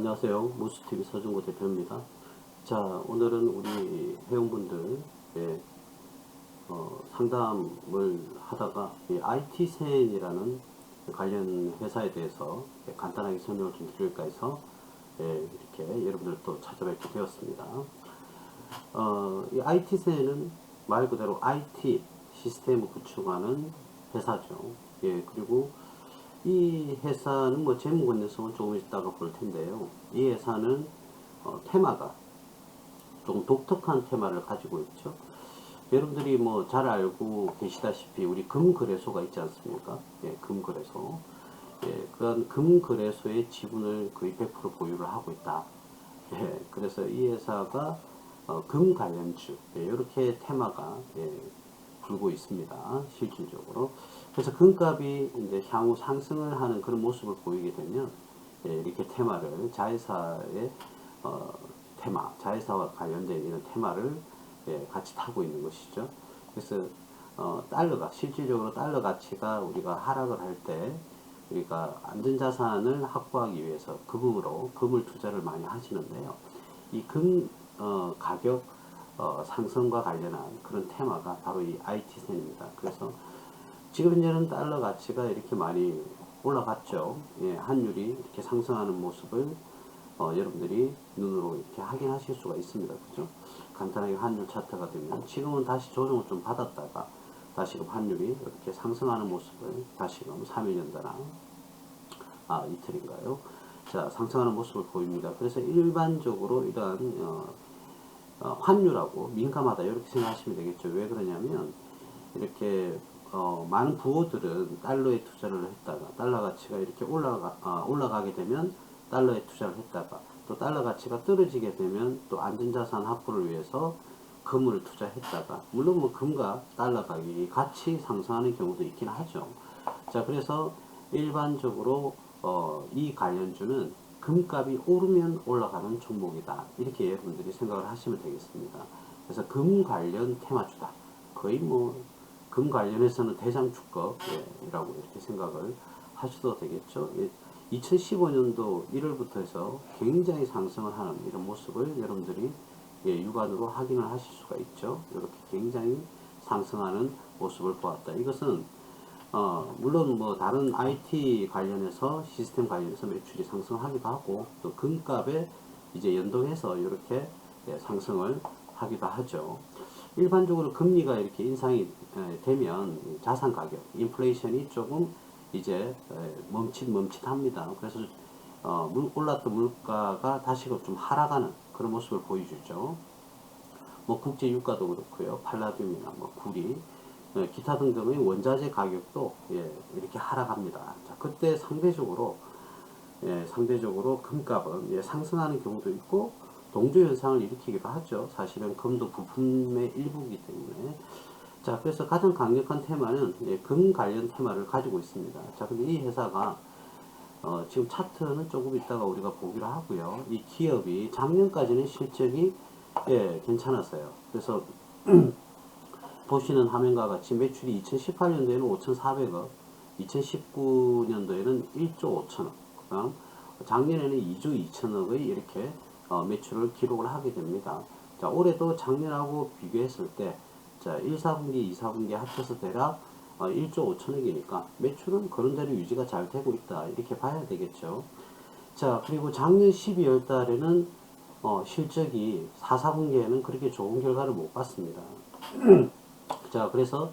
안녕하세요. 무스TV 서준구 대표입니다. 자, 오늘은 우리 회원분들 상담을 하다가 이 IT센이라는 관련 회사에 대해서 간단하게 설명을 좀 드릴까 해서 이렇게 여러분들 또 찾아뵙게 되었습니다. 이 IT센은 말 그대로 IT 시스템을 구축하는 회사죠. 그리고 이 회사는 뭐 재무 건전성은 조금 있다가 볼 텐데요. 이 회사는 테마가 조금 독특한 테마를 가지고 있죠. 여러분들이 뭐 잘 알고 계시다시피 우리 금거래소가 있지 않습니까? 금거래소. 그런 금거래소의 지분을 거의 100% 보유를 하고 있다. 그래서 이 회사가 금 관련주 이렇게 테마가 불고 있습니다. 실질적으로. 그래서 금값이 이제 향후 상승을 하는 그런 모습을 보이게 되면 이렇게 테마를 자회사의 테마, 자회사와 관련된 이런 테마를 같이 타고 있는 것이죠. 그래서 달러가 실질적으로 달러 가치가 우리가 하락을 할 때 우리가 안전자산을 확보하기 위해서 금을 투자를 많이 하시는데요. 이 금 가격 상승과 관련한 그런 테마가 바로 이 IT센입니다. 그래서 지금 현재는 달러 가치가 이렇게 많이 올라갔죠. 환율이 이렇게 상승하는 모습을 여러분들이 눈으로 이렇게 확인하실 수가 있습니다. 그죠? 간단하게 환율 차트가 되면 지금은 다시 조정을 좀 받았다가 다시금 환율이 이렇게 상승하는 모습을 다시금 3일 연달아 이틀인가요? 자, 상승하는 모습을 보입니다. 그래서 일반적으로 이러한 환율하고 민감하다 이렇게 생각하시면 되겠죠. 왜 그러냐면 이렇게 많은 부호들은 달러에 투자를 했다가 달러 가치가 이렇게 올라가게 되면 달러에 투자를 했다가 또 달러 가치가 떨어지게 되면 또 안전자산 확보를 위해서 금을 투자했다가 물론 뭐 금과 달러 가격이 같이 상승하는 경우도 있긴 하죠. 자, 그래서 일반적으로 이 관련주는 금값이 오르면 올라가는 종목이다. 이렇게 여러분들이 생각을 하시면 되겠습니다. 그래서 금 관련 테마주다. 거의 뭐 금 관련해서는 대장주급이라고 이렇게 생각을 하셔도 되겠죠. 2015년도 1월부터 해서 굉장히 상승을 하는 이런 모습을 여러분들이 육안으로 확인을 하실 수가 있죠. 이렇게 굉장히 상승하는 모습을 보았다. 이것은 물론 뭐 다른 IT 관련해서 시스템 관련해서 매출이 상승하기도 하고 또 금값에 이제 연동해서 이렇게 상승을 하기도 하죠. 일반적으로 금리가 이렇게 인상이 되면 자산 가격, 인플레이션이 조금 이제 멈칫합니다. 그래서 올랐던 물가가 다시금 좀 하락하는 그런 모습을 보여주죠. 뭐 국제 유가도 그렇고요. 팔라듐이나 뭐 구리, 기타 등등의 원자재 가격도 이렇게 하락합니다. 자, 그때 상대적으로 금값은 상승하는 경우도 있고 동조 현상을 일으키기도 하죠. 사실은 금도 부품의 일부이기 때문에. 자, 그래서 가장 강력한 테마는 금 관련 테마를 가지고 있습니다. 자, 근데 이 회사가 지금 차트는 조금 있다가 우리가 보기로 하고요. 이 기업이 작년까지는 실적이 괜찮았어요. 그래서 보시는 화면과 같이 매출이 2018년도에는 5,400억, 2019년도에는 1조 5천억, 그 다음 작년에는 2조 2천억의 이렇게 매출을 기록을 하게 됩니다. 자, 올해도 작년하고 비교했을 때, 자, 1, 4분기, 2, 4분기 합쳐서 대략 1조 5천억이니까 매출은 그런 대로 유지가 잘 되고 있다. 이렇게 봐야 되겠죠. 자, 그리고 작년 12월 달에는 실적이 4, 4분기에는 그렇게 좋은 결과를 못 봤습니다. 자, 그래서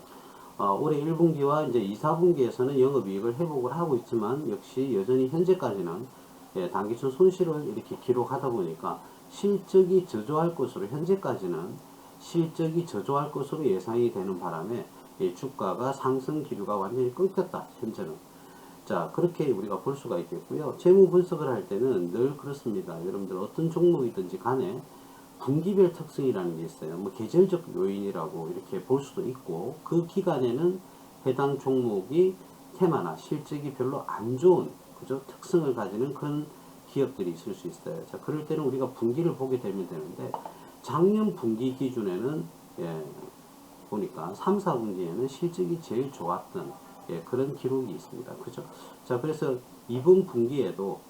올해 1분기와 이제 2, 4분기에서는 영업이익을 회복을 하고 있지만 역시 여전히 현재까지는 단기순 손실을 이렇게 기록하다 보니까 실적이 저조할 것으로 현재까지는 실적이 저조할 것으로 예상이 되는 바람에 주가가 상승 기류가 완전히 끊겼다. 현재는. 자, 그렇게 우리가 볼 수가 있겠고요. 재무 분석을 할 때는 늘 그렇습니다. 여러분들 어떤 종목이든지 간에 분기별 특성이라는 게 있어요. 뭐 계절적 요인이라고 이렇게 볼 수도 있고 그 기간에는 해당 종목이 테마나 실적이 별로 안 좋은 그죠? 특성을 가지는 그런 기업들이 있을 수 있어요. 자, 그럴 때는 우리가 분기를 보게 되면 되는데 작년 분기 기준에는 보니까 3, 4분기에는 실적이 제일 좋았던 그런 기록이 있습니다. 그죠? 자, 그래서 이번 분기에도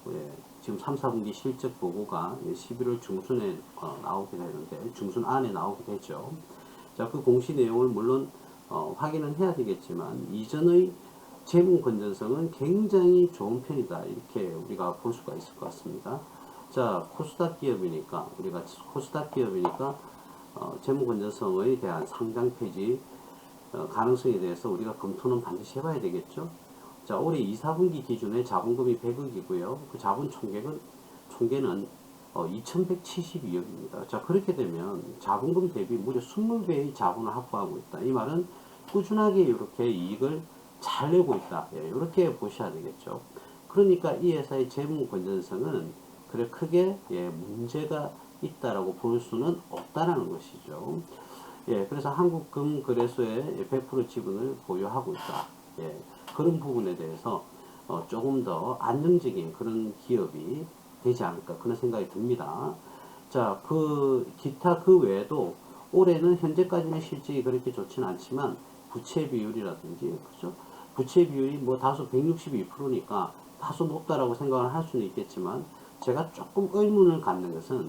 지금 3, 4분기 실적 보고가 11월 중순에 나오게 되는데, 중순 안에 나오게 되죠. 자, 그 공시 내용을 물론 확인은 해야 되겠지만 이전의 재무 건전성은 굉장히 좋은 편이다, 이렇게 우리가 볼 수가 있을 것 같습니다. 자, 코스닥 기업이니까 우리가 코스닥 기업이니까 재무 건전성에 대한 상장 폐지 가능성에 대해서 우리가 검토는 반드시 해봐야 되겠죠. 자, 올해 2, 4분기 기준에 자본금이 100억이고요. 그 자본 총계는 2172억입니다. 자, 그렇게 되면 자본금 대비 무려 20배의 자본을 확보하고 있다. 이 말은 꾸준하게 이렇게 이익을 잘 내고 있다. 예, 이렇게 보셔야 되겠죠. 그러니까 이 회사의 재무 건전성은 그래 크게 문제가 있다라고 볼 수는 없다라는 것이죠. 예, 그래서 한국금거래소에 100% 지분을 보유하고 있다. 예, 그런 부분에 대해서 조금 더 안정적인 그런 기업이 되지 않을까, 그런 생각이 듭니다. 자, 기타 그 외에도 올해는 현재까지는 실적이 그렇게 좋지는 않지만 부채 비율이라든지, 그죠? 부채 비율이 뭐 다소 162%니까 다소 높다라고 생각을 할 수는 있겠지만, 제가 조금 의문을 갖는 것은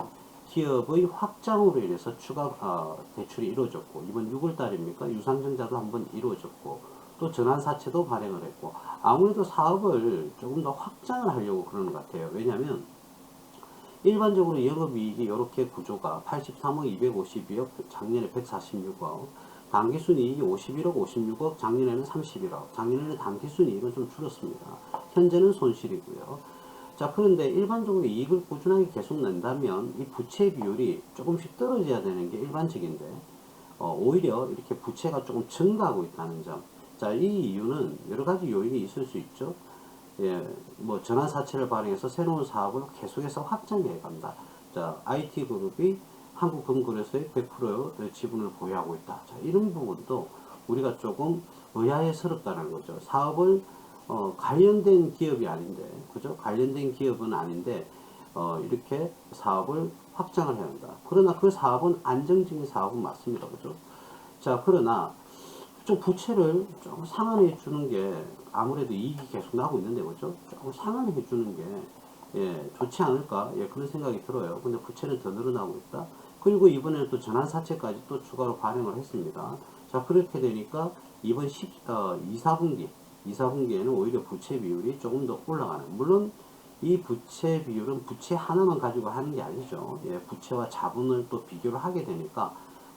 기업의 확장으로 인해서 추가 대출이 이루어졌고, 이번 6월달입니까? 유상증자도 한번 이루어졌고, 또 전환사채도 발행을 했고, 아무래도 사업을 조금 더 확장을 하려고 그러는 것 같아요. 왜냐하면 일반적으로 영업이익이 이렇게 구조가 83억 252억, 작년에 146억, 당기순이익이 51억 56억, 작년에는 31억, 작년에는 당기순이익은 좀 줄었습니다. 현재는 손실이고요. 자, 그런데 일반적으로 이익을 꾸준하게 계속 낸다면 이 부채 비율이 조금씩 떨어져야 되는 게 일반적인데, 오히려 이렇게 부채가 조금 증가하고 있다는 점. 자, 이 이유는 여러 가지 요인이 있을 수 있죠. 예, 뭐 전환사채를 발행해서 새로운 사업을 계속해서 확장해 간다. 자, IT그룹이 한국금거래소에 100%의 지분을 보유하고 있다. 자, 이런 부분도 우리가 조금 의아해스럽다는 거죠. 사업을 관련된 기업이 아닌데, 그죠? 관련된 기업은 아닌데, 이렇게 사업을 확장을 해야 한다. 그러나 그 사업은 안정적인 사업은 맞습니다. 그죠? 자, 그러나 좀 부채를 좀 상환해 주는 게, 아무래도 이익이 계속 나고 있는데, 그죠? 조금 상환해 주는 게, 예, 좋지 않을까? 예, 그런 생각이 들어요. 근데 부채는 더 늘어나고 있다. 그리고 이번에는 또 전환사채까지 또 추가로 발행을 했습니다. 자, 그렇게 되니까 이번 2, 4분기에는 오히려 부채 비율이 조금 더 올라가는. 물론 이 부채 비율은 부채 하나만 가지고 하는 게 아니죠. 예, 부채와 자본을 또 비교를 하게 되니까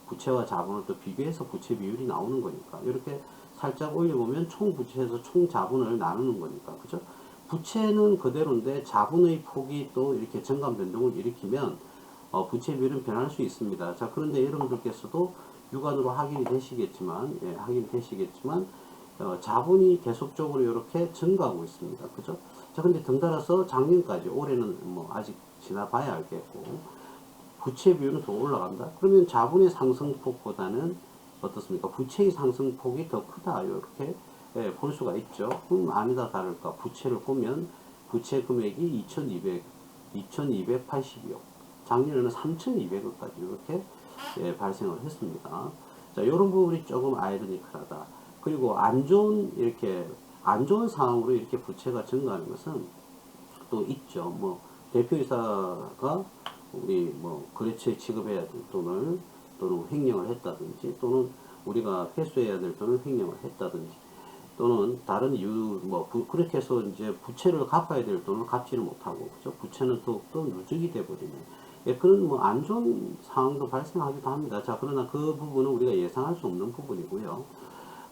부채와 자본을 또 비교해서 부채 비율이 나오는 거니까, 이렇게 살짝 올려보면 총 부채에서 총 자본을 나누는 거니까, 그죠? 부채는 그대로인데 자본의 폭이 또 이렇게 증감 변동을 일으키면 부채 비율은 변할 수 있습니다. 자, 그런데 여러분들께서도 육안으로 확인이 되시겠지만, 자본이 계속적으로 이렇게 증가하고 있습니다. 그죠? 자, 근데 덩달아서 작년까지, 올해는 뭐 아직 지나봐야 알겠고, 부채 비율은 더 올라간다? 그러면 자본의 상승폭보다는 어떻습니까? 부채의 상승폭이 더 크다. 이렇게 볼 수가 있죠. 그럼 아니다 다를까? 부채를 보면 부채 금액이 2282억. 작년에는 3200억까지 이렇게 발생을 했습니다. 자, 이런 부분이 조금 아이러니컬하다. 그리고 안 좋은 상황으로 이렇게 부채가 증가하는 것은 또 있죠. 뭐, 대표이사가 우리 뭐 거래처에 지급해야 될 돈을 또는 횡령을 했다든지, 또는 우리가 회수해야 될 돈을 횡령을 했다든지, 또는 다른 이유 그렇게 해서 이제 부채를 갚아야 될 돈을 갚지를 못하고, 그죠? 부채는 더욱더 누적이 돼버리는, 예, 그런 뭐 안 좋은 상황도 발생하기도 합니다. 자, 그러나 그 부분은 우리가 예상할 수 없는 부분이고요.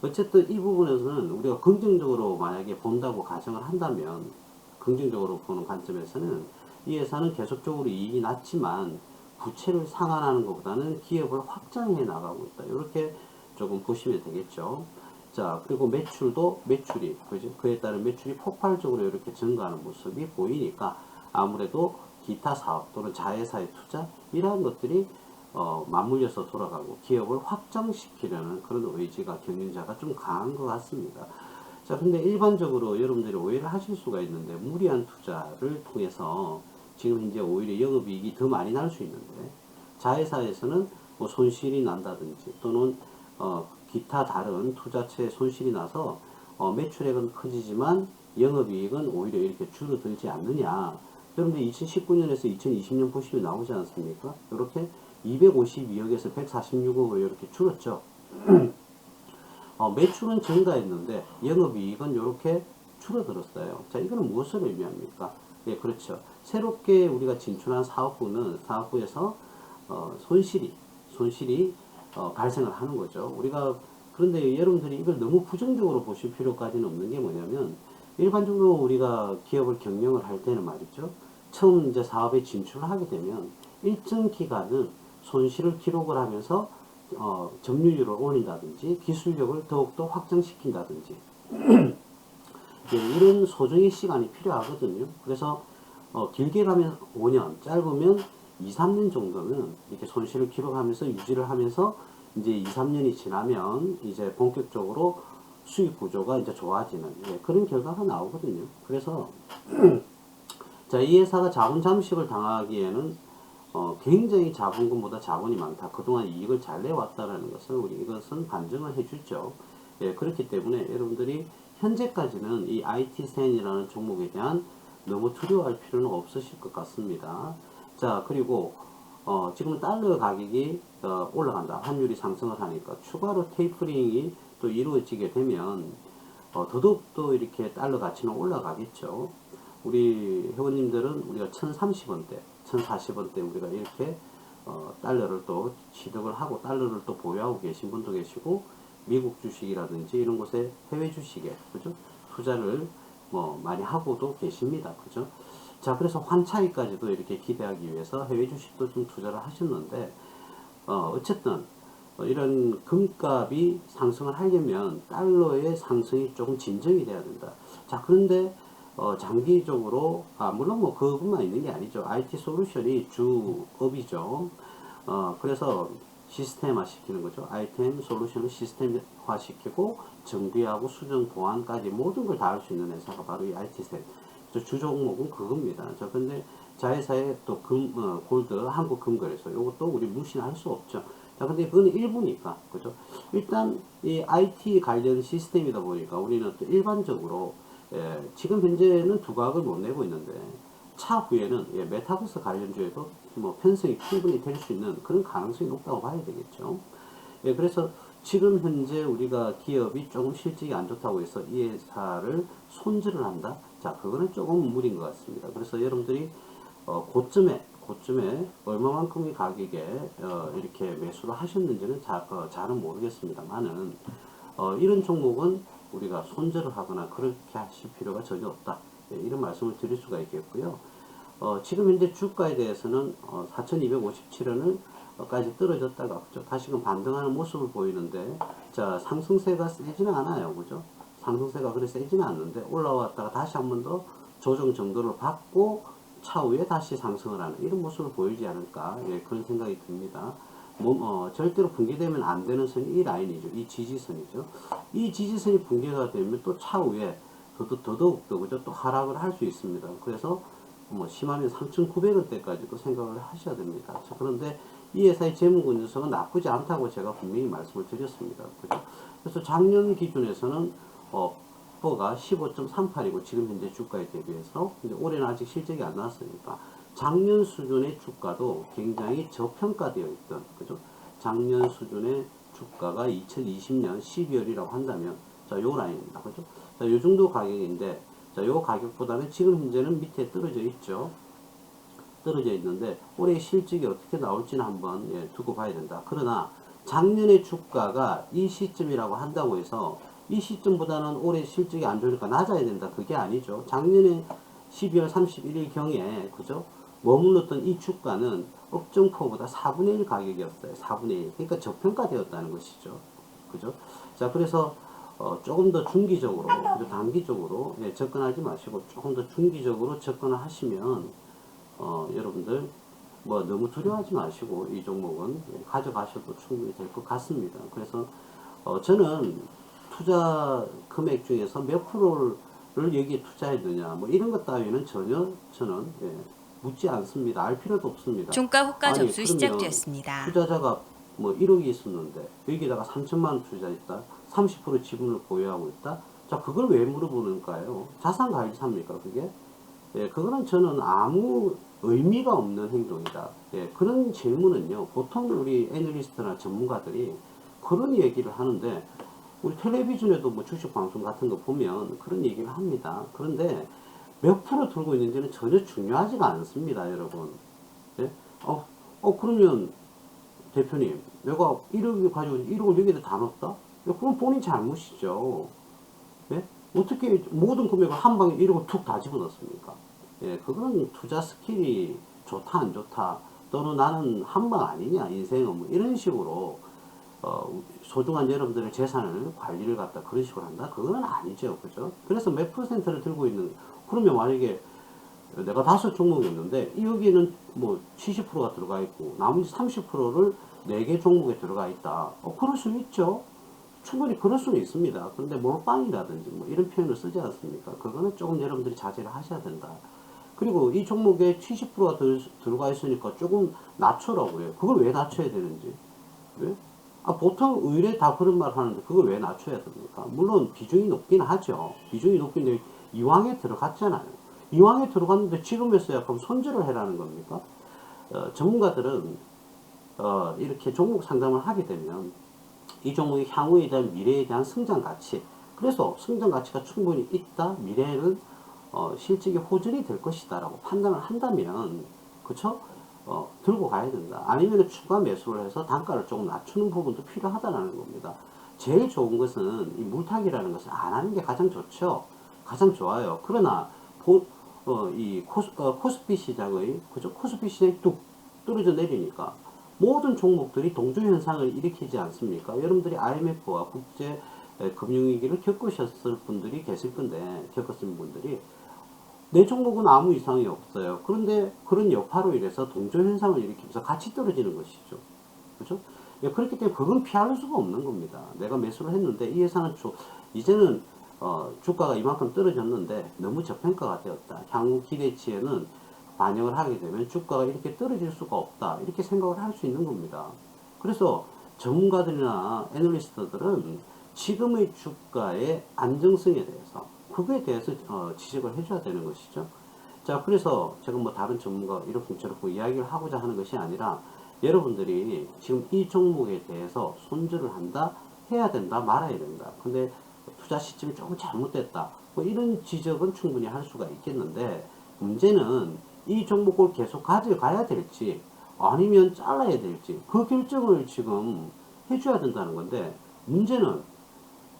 어쨌든 이 부분에서는 우리가 긍정적으로 만약에 본다고 가정을 한다면, 긍정적으로 보는 관점에서는 이 회사는 계속적으로 이익이 났지만 부채를 상환하는 것보다는 기업을 확장해 나가고 있다. 이렇게 조금 보시면 되겠죠. 자, 그리고 매출이, 그죠? 그에 따른 매출이 폭발적으로 이렇게 증가하는 모습이 보이니까 아무래도 기타 사업 또는 자회사의 투자, 이러한 것들이 맞물려서 돌아가고 기업을 확장시키려는 그런 의지가 경영자가 좀 강한 것 같습니다. 자, 근데 일반적으로 여러분들이 오해를 하실 수가 있는데, 무리한 투자를 통해서 지금 현재 오히려 영업이익이 더 많이 날 수 있는데, 자회사에서는 뭐 손실이 난다든지, 또는 기타 다른 투자처에 손실이 나서 매출액은 커지지만 영업이익은 오히려 이렇게 줄어들지 않느냐. 여러분들 2019년에서 2020년 보시면 나오지 않습니까? 이렇게 252억에서 146억으로 이렇게 줄었죠. 매출은 증가했는데 영업이익은 이렇게 줄어들었어요. 자, 이거는 무엇을 의미합니까? 예, 그렇죠. 새롭게 우리가 진출한 사업부에서 손실이 발생을 하는 거죠. 우리가 그런데 여러분들이 이걸 너무 부정적으로 보실 필요까지는 없는 게 뭐냐면 일반적으로 우리가 기업을 경영을 할 때는 말이죠. 처음 이제 사업에 진출을 하게 되면 일정 기간은 손실을 기록을 하면서 점유율을 올린다든지 기술력을 더욱더 확장시킨다든지 예, 이런 소정의 시간이 필요하거든요. 그래서 길게 가면 5년, 짧으면 2, 3년 정도는 이렇게 손실을 기록하면서 유지를 하면서 이제 2, 3년이 지나면 이제 본격적으로 수익 구조가 이제 좋아지는 예, 그런 결과가 나오거든요. 그래서 자, 이 회사가 자본 잠식을 당하기에는 굉장히 자본금보다 자본이 많다. 그동안 이익을 잘 내왔다라는 것을 우리 이것은 반증을 해주죠. 예, 그렇기 때문에 여러분들이 현재까지는 이 IT센이라는 종목에 대한 너무 두려워할 필요는 없으실 것 같습니다. 자, 그리고 지금 달러 가격이 올라간다. 환율이 상승을 하니까 추가로 테이퍼링이 또 이루어지게 되면 더더욱 또 이렇게 달러 가치는 올라가겠죠. 우리 회원님들은 우리가 1030원대, 1040원대 우리가 이렇게 달러를 또 취득을 하고 달러를 또 보유하고 계신 분도 계시고 미국 주식이라든지 이런 곳에 해외 주식에 그죠? 투자를 뭐 많이 하고도 계십니다. 그죠? 자, 그래서 환차익까지도 이렇게 기대하기 위해서 해외 주식도 좀 투자를 하셨는데 어쨌든 이런 금값이 상승을 하려면 달러의 상승이 조금 진정이 돼야 된다. 자, 그런데 장기적으로 물론 뭐 그것만 있는 게 아니죠. IT 솔루션이 주업이죠. 그래서 시스템화 시키는 거죠. 아이템 솔루션을 시스템화 시키고 정비하고 수정 보안까지 모든 걸 다 할 수 있는 회사가 바로 이 IT셋. 주 종목은 그겁니다. 자, 근데 자회사의 또 골드 한국금거래소 이것도 우리 무시할 수 없죠. 자, 근데 그건 일부니까 그죠. 일단 이 IT 관련 시스템이다 보니까 우리는 또 일반적으로 지금 현재는 두각을 못 내고 있는데 차후에는 메타버스 관련주에도 뭐 편성이 충분히 될 수 있는 그런 가능성이 높다고 봐야 되겠죠. 그래서 지금 현재 우리가 기업이 조금 실적이 안 좋다고 해서 이 회사를 손질을 한다? 자, 그거는 조금 무리인 것 같습니다. 그래서 여러분들이 고점에 얼마만큼의 가격에 이렇게 매수를 하셨는지는 잘은 모르겠습니다만은 이런 종목은 우리가 손절을 하거나 그렇게 하실 필요가 전혀 없다. 이런 말씀을 드릴 수가 있겠고요. 지금 현재 주가에 대해서는 4,257원을 까지 떨어졌다가 그죠? 다시금 반등하는 모습을 보이는데 자, 상승세가 세지는 않아요. 그죠? 상승세가 그리 세지는 않는데 올라왔다가 다시 한 번 더 조정 정도를 받고 차후에 다시 상승을 하는 이런 모습을 보이지 않을까 그런 생각이 듭니다. 절대로 붕괴되면 안 되는 선이 이 라인이죠. 이 지지선이죠. 이 지지선이 붕괴가 되면 또 차후에 더더욱더 그죠? 또 하락을 할 수 있습니다. 그래서 뭐 심하면 3,900원대까지도 생각을 하셔야 됩니다. 자, 그런데 이 회사의 재무군 녀석은 나쁘지 않다고 제가 분명히 말씀을 드렸습니다. 그죠? 그래서 작년 기준에서는 가 15.38이고 지금 현재 주가에 대비해서 이제 올해는 아직 실적이 안 나왔으니까 작년 수준의 주가도 굉장히 저평가되어 있던 그죠? 작년 수준의 주가가 2020년 12월이라고 한다면 자, 요 라인입니다. 그죠? 자, 요 정도 가격인데 자, 요 가격보다는 지금 현재는 밑에 떨어져 있죠. 떨어져 있는데 올해 실적이 어떻게 나올지는 한번 두고 봐야 된다. 그러나 작년의 주가가 이 시점이라고 한다고 해서 이 시점보다는 올해 실적이 안 좋으니까 낮아야 된다. 그게 아니죠. 작년에 12월 31일 경에 그죠? 머물렀던 이 주가는 업종코보다 4분의 1 가격이었어요. 4분의 1. 그러니까 저평가되었다는 것이죠. 그죠? 자, 그래서 조금 더 중기적으로, 그리고 단기적으로 접근하지 마시고 조금 더 중기적으로 접근을 하시면 여러분들 뭐 너무 두려워하지 마시고 이 종목은 가져가셔도 충분히 될 것 같습니다. 그래서 저는 투자 금액 중에서 몇 프로를 여기에 투자해야 뭐 이런 것 따위는 전혀 저는 묻지 않습니다. 알 필요도 없습니다. 종가 호가 아니, 접수 그러면 시작되었습니다. 투자자가 뭐 1억이 있었는데 여기다가 3천만 원 투자했다. 30% 지분을 보유하고 있다. 자, 그걸 왜 물어보는가요? 자산 관리사입니까 그게? 예, 그거는 저는 아무 의미가 없는 행동이다. 예, 그런 질문은요, 보통 우리 애널리스트나 전문가들이 그런 얘기를 하는데, 우리 텔레비전에도 뭐 주식 방송 같은 거 보면 그런 얘기를 합니다. 그런데 몇 프로 들고 있는지는 전혀 중요하지가 않습니다, 여러분. 예? 그러면 대표님, 내가 1억을 가지고 1억을 여기다 다 넣었다? 그건 본인 잘못이죠. 예? 어떻게 모든 금액을 한 방에 1억을 툭 다 집어넣습니까? 예, 그건 투자 스킬이 좋다, 안 좋다, 또는 나는 한 방 아니냐, 인생은 뭐 이런 식으로, 소중한 여러분들의 재산을 관리를 갖다 그런 식으로 한다? 그건 아니죠. 그죠? 그래서 몇 퍼센트를 들고 있는, 그러면 만약에 내가 5종목이었는데, 여기는 뭐 70%가 들어가 있고, 나머지 30%를 4개 종목에 들어가 있다. 그럴 수 있죠. 충분히 그럴 수는 있습니다. 그런데 몰빵이라든지 뭐 이런 표현을 쓰지 않습니까? 그거는 조금 여러분들이 자제를 하셔야 된다. 그리고 이 종목에 70%가 들어가 있으니까 조금 낮춰라고요. 그걸 왜 낮춰야 되는지. 왜? 보통 의뢰 다 그런 말 하는데 그걸 왜 낮춰야 됩니까? 물론 비중이 높긴 하죠. 비중이 높긴데 이왕에 들어갔잖아요. 이왕에 들어갔는데 지금 했어야 그럼 손절을 해라는 겁니까? 전문가들은 이렇게 종목 상담을 하게 되면 이 종목의 향후에 대한 미래에 대한 성장 가치, 그래서 성장 가치가 충분히 있다, 미래에는 실적이 호전이 될 것이다 라고 판단을 한다면, 그쵸? 들고 가야 된다. 아니면 추가 매수를 해서 단가를 조금 낮추는 부분도 필요하다는 겁니다. 제일 좋은 것은 이 물타기라는 것을 안 하는 게 가장 좋죠. 가장 좋아요. 그러나 이 코스피 시장의, 그죠? 코스피 시장이 뚝 떨어져 내리니까 모든 종목들이 동조 현상을 일으키지 않습니까? 여러분들이 IMF와 국제 금융위기를 겪으셨을 분들이 계실 건데, 겪었을 분들이 내 종목은 아무 이상이 없어요. 그런데 그런 여파로 인해서 동조 현상을 일으키면서 같이 떨어지는 것이죠. 그렇죠? 그렇기 때문에 그건 피할 수가 없는 겁니다. 내가 매수를 했는데 이 회사는 이제는 주가가 이만큼 떨어졌는데 너무 저평가가 되었다. 향후 기대치에는 반영을 하게 되면 주가가 이렇게 떨어질 수가 없다. 이렇게 생각을 할 수 있는 겁니다. 그래서 전문가들이나 애널리스트들은 지금의 주가의 안정성에 대해서, 그거에 대해서 지적을 해줘야 되는 것이죠. 자, 그래서 제가 뭐 다른 전문가 이렇게 저렇게 이야기를 하고자 하는 것이 아니라, 여러분들이 지금 이 종목에 대해서 손절을 한다, 해야 된다, 말아야 된다. 근데 투자 시점이 조금 잘못됐다, 뭐 이런 지적은 충분히 할 수가 있겠는데, 문제는 이 종목을 계속 가져가야 될지 아니면 잘라야 될지 그 결정을 지금 해줘야 된다는 건데, 문제는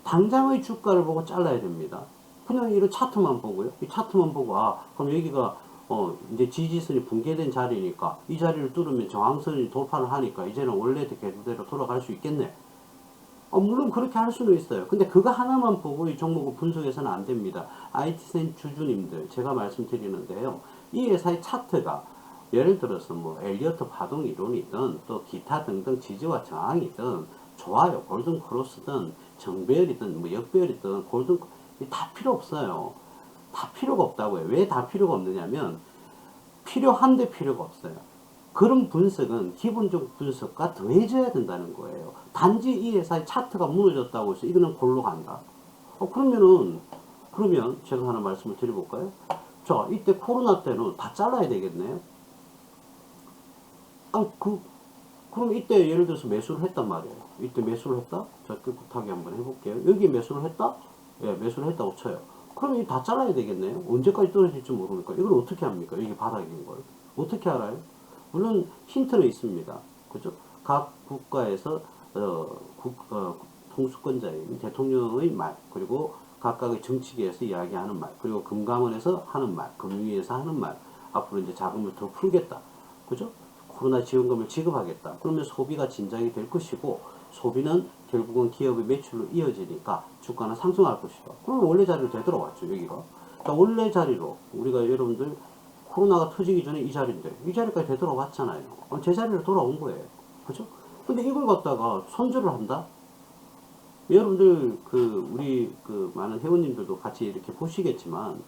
당장의 주가를 보고 잘라야 됩니다. 그냥 이런 차트만 보고요. 이 차트만 보고, 그럼 여기가 이제 지지선이 붕괴된 자리니까 이 자리를 뚫으면 저항선이 돌파를 하니까 이제는 원래 궤도대로 돌아갈 수 있겠네. 물론 그렇게 할 수는 있어요. 근데 그거 하나만 보고 이 종목을 분석해서는 안 됩니다. IT센 주주님들, 제가 말씀드리는데요. 이 회사의 차트가 예를 들어서 뭐 엘리어트 파동 이론이든 또 기타 등등 지지와 저항이든 좋아요, 골든 크로스든 정배열이든 뭐 역배열이든 골든, 다 필요 없어요. 다 필요가 없다고요. 왜 다 필요가 없느냐면 필요한데 필요가 없어요. 그런 분석은 기본적 분석과 더해져야 된다는 거예요. 단지 이 회사의 차트가 무너졌다고 해서 이거는 골로 간다. 그러면 제가 하나 말씀을 드려볼까요? 자, 이때 코로나 때는 다 잘라야 되겠네요. 그럼 이때 예를 들어서 매수를 했단 말이에요. 이때 매수를 했다? 자, 꿋꿋하게 한번 해볼게요. 여기 매수를 했다? 예, 매수를 했다고 쳐요. 그럼 이 다 잘라야 되겠네요. 언제까지 떨어질지 모르니까. 이걸 어떻게 합니까? 여기 바닥인 걸. 어떻게 알아요? 물론 힌트는 있습니다. 그죠? 각 국가에서 통수권자인 대통령의 말, 그리고 각각의 정치계에서 이야기하는 말, 그리고 금감원에서 하는 말, 금융위에서 하는 말, 앞으로 이제 자금을 더 풀겠다. 그죠? 코로나 지원금을 지급하겠다. 그러면 소비가 진작이 될 것이고, 소비는 결국은 기업의 매출로 이어지니까 주가는 상승할 것이다. 그럼 원래 자리로 되돌아왔죠, 여기가. 그러니까 원래 자리로, 우리가 여러분들 코로나가 터지기 전에 이 자리인데, 이 자리까지 되돌아왔잖아요. 제자리로 돌아온 거예요. 그죠? 근데 이걸 갖다가 손절을 한다? 여러분들, 우리, 많은 회원님들도 같이 이렇게 보시겠지만,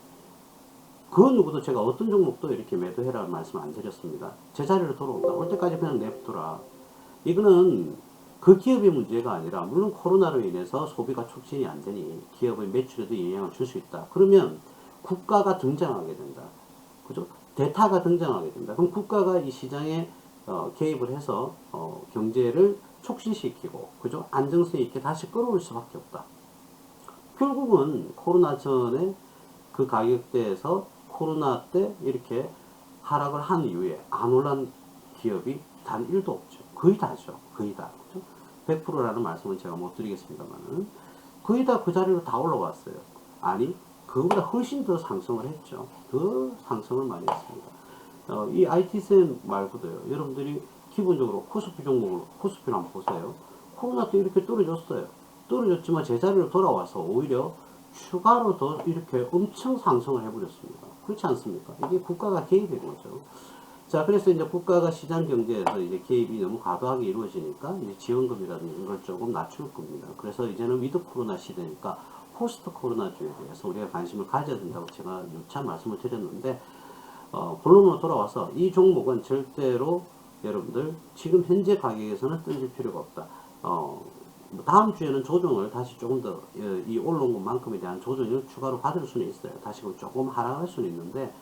그 누구도 제가 어떤 종목도 이렇게 매도해라는 말씀 안 드렸습니다. 제자리로 돌아온다. 올 때까지 그냥 냅두라. 이거는 그 기업의 문제가 아니라, 물론 코로나로 인해서 소비가 촉진이 안 되니 기업의 매출에도 영향을 줄 수 있다. 그러면 국가가 등장하게 된다. 그죠? 대타가 등장하게 됩니다. 그럼 국가가 이 시장에 개입을 해서 경제를 촉진시키고, 그죠? 안정성 있게 다시 끌어올 수밖에 없다. 결국은 코로나 전에 그 가격대에서 코로나 때 이렇게 하락을 한 이후에 안 올란 기업이 단 1도 없죠. 거의 다죠. 거의 다. 그죠? 100%라는 말씀은 제가 못 드리겠습니다만은 거의 다 그 자리로 다 올라왔어요. 아니, 그거보다 훨씬 더 상승을 했죠. 더 상승을 많이 했습니다. 이 IT센 말고도요. 여러분들이 기본적으로 코스피 종목을, 코스피를 한번 보세요. 코로나 때 이렇게 떨어졌어요. 떨어졌지만 제자리로 돌아와서 오히려 추가로 더 이렇게 엄청 상승을 해버렸습니다. 그렇지 않습니까? 이게 국가가 개입된 거죠. 자, 그래서 이제 국가가 시장 경제에서 이제 개입이 너무 과도하게 이루어지니까 이제 지원금이라든지 이걸 조금 낮출 겁니다. 그래서 이제는 위드 코로나 시대니까 포스트 코로나주에 대해서 우리가 관심을 가져야 된다고 제가 누차 말씀을 드렸는데, 본론으로 돌아와서 이 종목은 절대로 여러분들 지금 현재 가격에서는 던질 필요가 없다. 다음 주에는 조정을 다시 조금 더 이 올라온 것만큼에 대한 조정을 추가로 받을 수는 있어요. 다시 조금 하락할 수는 있는데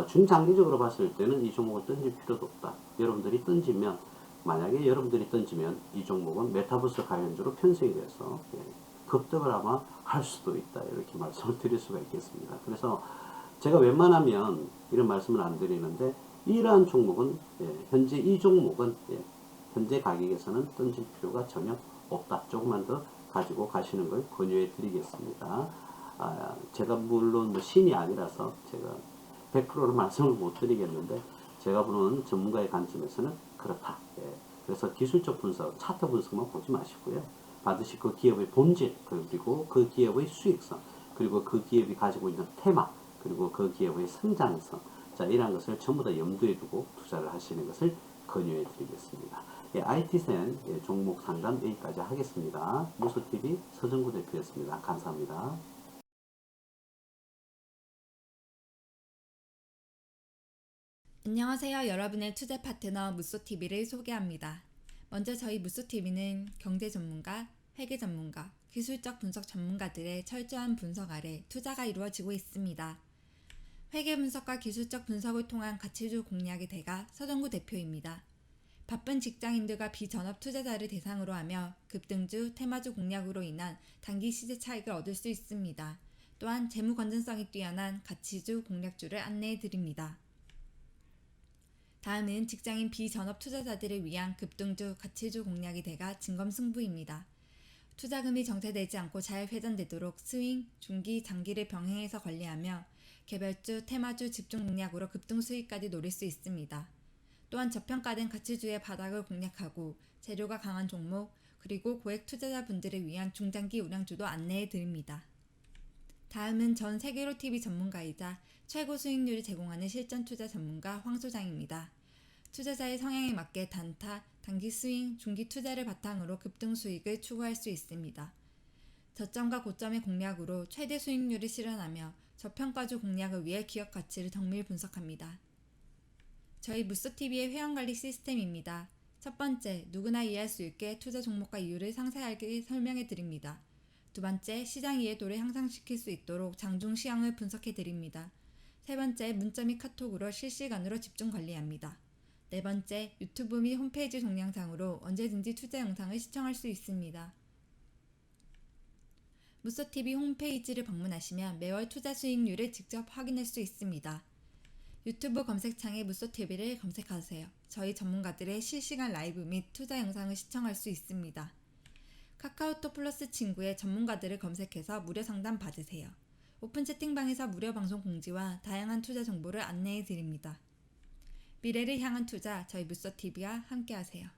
중장기적으로 봤을 때는 이 종목을 던질 필요도 없다. 여러분들이 던지면, 만약에 여러분들이 던지면 이 종목은 메타버스 관련주로 편성이 돼서 급등을 아마 할 수도 있다. 이렇게 말씀을 드릴 수가 있겠습니다. 그래서 제가 웬만하면 이런 말씀을 안 드리는데, 이러한 종목은 현재 이 종목은 현재 가격에서는 던질 필요가 전혀 없다. 조금만 더 가지고 가시는 걸 권유해 드리겠습니다. 제가 물론 뭐 신이 아니라서 제가 100%로 말씀을 못 드리겠는데, 제가 보는 전문가의 관점에서는 그렇다. 그래서 기술적 분석, 차트 분석만 보지 마시고요. 반드시 그 기업의 본질, 그리고 그 기업의 수익성, 그리고 그 기업이 가지고 있는 테마, 그리고 그 기업의 성장성, 자, 이러한 것을 전부 다 염두에 두고 투자를 하시는 것을 권유해 드리겠습니다. IT센 종목 상담 여기까지 하겠습니다. 무소TV 서정구 대표였습니다. 감사합니다. 안녕하세요. 여러분의 투자 파트너 무소TV를 소개합니다. 먼저 저희 무소TV는 경제 전문가, 회계 전문가, 기술적 분석 전문가들의 철저한 분석 아래 투자가 이루어지고 있습니다. 회계 분석과 기술적 분석을 통한 가치주 공략의 대가 서정구 대표입니다. 바쁜 직장인들과 비전업 투자자를 대상으로 하며 급등주, 테마주 공략으로 인한 단기 시세 차익을 얻을 수 있습니다. 또한 재무 건전성이 뛰어난 가치주 공략주를 안내해 드립니다. 다음은 직장인 비전업 투자자들을 위한 급등주, 가치주 공략의 대가 진검승부입니다. 투자금이 정체되지 않고 잘 회전되도록 스윙, 중기, 장기를 병행해서 관리하며 개별주, 테마주 집중 공략으로 급등 수익까지 노릴 수 있습니다. 또한 저평가된 가치주의 바닥을 공략하고 재료가 강한 종목, 그리고 고액 투자자분들을 위한 중장기 우량주도 안내해 드립니다. 다음은 전 세계로 TV 전문가이자 최고 수익률을 제공하는 실전 투자 전문가 황 소장입니다. 투자자의 성향에 맞게 단타, 단기 스윙, 중기 투자를 바탕으로 급등 수익을 추구할 수 있습니다. 저점과 고점의 공략으로 최대 수익률을 실현하며 저평가주 공략을 위해 기업 가치를 정밀 분석합니다. 저희 무소TV의 회원관리 시스템입니다. 첫 번째, 누구나 이해할 수 있게 투자 종목과 이유를 상세하게 설명해 드립니다. 두 번째, 시장 이해도를 향상시킬 수 있도록 장중 시황을 분석해 드립니다. 세 번째, 문자 및 카톡으로 실시간으로 집중 관리합니다. 네 번째, 유튜브 및 홈페이지 동영상으로 언제든지 투자 영상을 시청할 수 있습니다. 무소TV 홈페이지를 방문하시면 매월 투자 수익률을 직접 확인할 수 있습니다. 유튜브 검색창에 무소TV를 검색하세요. 저희 전문가들의 실시간 라이브 및 투자 영상을 시청할 수 있습니다. 카카오톡 플러스 친구의 전문가들을 검색해서 무료 상담 받으세요. 오픈 채팅방에서 무료 방송 공지와 다양한 투자 정보를 안내해 드립니다. 미래를 향한 투자, 저희 무소TV와 함께하세요.